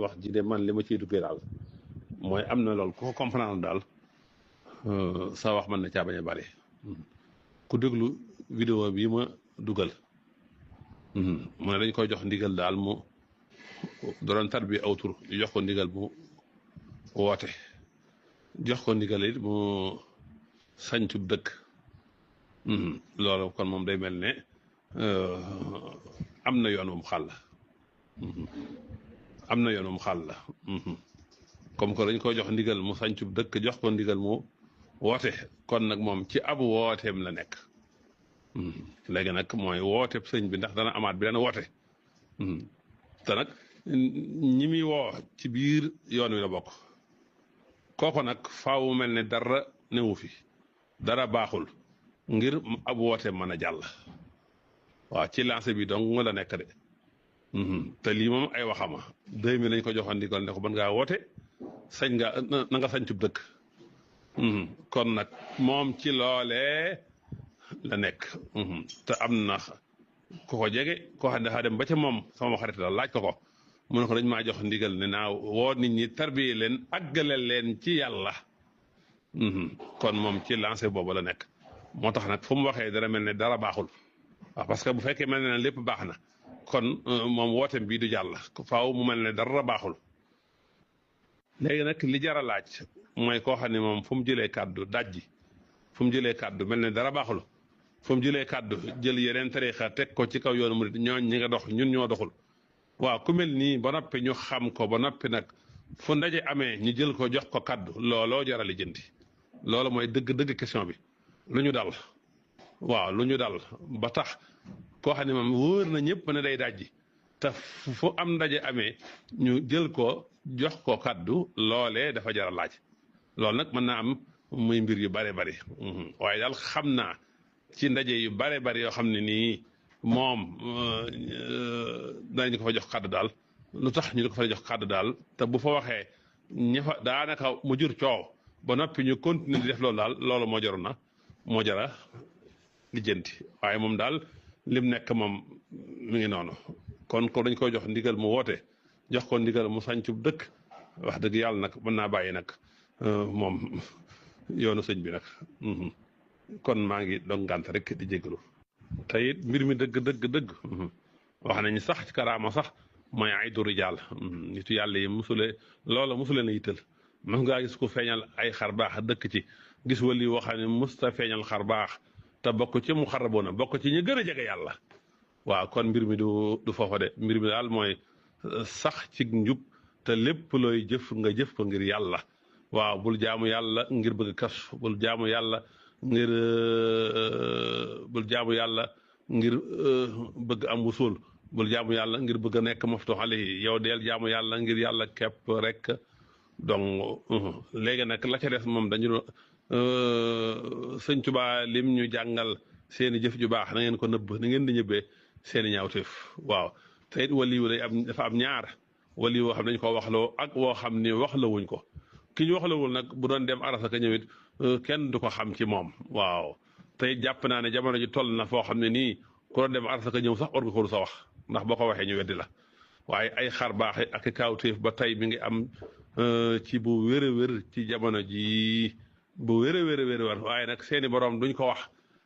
wax ji de man li ma ciy duggee daal mooy am na loolu ku ko comprendre daal sa wax mën na caa bañ a bari ku déglu vidéo bii ma dugal mu ne dañ koy jox ndigal daal mu doon tar bi aw tur ñu jox ko ndigal mu woote jox ko ndigal it mu sañcu dëkk loolu kon moom day mel ne am na yoon moom xàll am na yoon moom xàll la comme que dañ koy jox ndigal mu sañcu dëkk jox ko ndigal mu woote kon nag moom ci ab wooteem la nekk léegi nag mooy woote sëñ bi ndax dana amaat bi dana woote te nag ñi muy woo ci biir yoon wi la bokk kooko nag faaw mel ne dara newu fi dara baaxul ngir ab woote mën a jàll waaw ci lancé bi donc nga la nekk de te lii moom ay waxama 2000 lañ ko joxoon ndigal ne ko mën ngaa woote sañ nga na nga sañ cub dëkk kon nag moom ci loolee la nekk te am na ku ko jege koo xam ne dafa dem ba ca moom sama xarit la laaj ko mu ne ko dañ maa jox ndigal ne naa woo nit ñi tarbiye leen àggale leen ci yàlla kon moom ci lancé boobu la nekk moo tax nag fu mu waxee dara mel ne dara baaxul waaw parce que bu fekkee mel ne lépp baax na kon moom wooteem bii du jàll faaw mu mel ne dara baaxul léegi nag li jar a laaj mooy koo xam ne moom fu mu jëlee kàddu dajji fu mu jëlee kàddu mel ne dara baaxul fu mu jëlee kàddu jël yeneen tariixa teg ko ci kaw yoonu murid ñooñ ñi nga dox ñun ñoo doxul waaw ku mel nii ba noppi ñu xam ko ba noppi nag fu ndaje amee ñu jël ko jox ko kàddu looloo jar a lijjanti loolu mooy dëgg-dëgg question bi lu ñu dal waaw lu ñu dal ba tax koo xam ne moom wóor na ñëpp ne day dajji te fu am ndaje amee ñu jël ko jox ko kàddu loolee dafa jar a laaj loolu nag mën naa am muy mbir yu bare bari waaye daal xam naa ci ndaje yu bare bari yoo xam ne nii moom danañ ko fa jox kàddu daal lu tax ñu di ko fa jox kàddu daal te bu fa waxee ña fa daanaka mu jur coow ba noppi ñu continuer di def loolu daal loolu moo jaru na moo jara lijjanti waaye moom daal lim nekk moom mi ngi noonu kon ko dañ koy jox ndigal mu woote jox ko ndigal mu sañcub dëkk wax dëgg yàlla nag mën naa bàyyi nag moom yoonu sëñ bi nag kon maa ngi doon ngànt rek di jégalu te it mbir mi dëgg wax nañ sax ci karaama sax mooy ay du rijaal nitu yàlla yi loola musule na yitteel mos ngaa gis ku feeñal ay xar baax dëkk ci gis wali woo xam ne musta feeñal xar baax te bokk ci mu xaraboona bokk ci ñu gën a jege yàlla waaw kon mbir mi du foofa de mbir mi daal mooy sax ci njub te lépp looy jëf nga jëf ko ngir yàlla waaw bul jaamu yàlla ngir bëgg kas bul jaamu yàlla ngir bëgg am wusul bul jaamu yàlla ngir bëgg a nekk maftuux alayhi yow deel jaamu yàlla ngir yàlla képp rek donc léegi nag la ca des moom dañu sëñ Tuubaa lim ñu jàngal seeni jëf ju baax na ngeen ko nëbb na ngeen di ñëbbee seeni ñaawteef waaw te it waliyu day dafa am ñaar wali woo xam ne dañu ko waxloo ak woo xam ni waxlawuñ ko ki ñu waxlawul nag bu doon dem arasa ka ñëwit kenn du ko xam ci moom waaw te it jàpp naa ne jamono ji toll na foo xam ne nii ku doon dem arasa ka ñëw sax war nga ko du sa wax ndax boo ko waxee ñu weddi la waaye ay xar baax ak kaawteef ba tey mi ngi am ci bu wér a wér ci jamono ji bu wér a wér waaye nag seeni borom duñ ko wax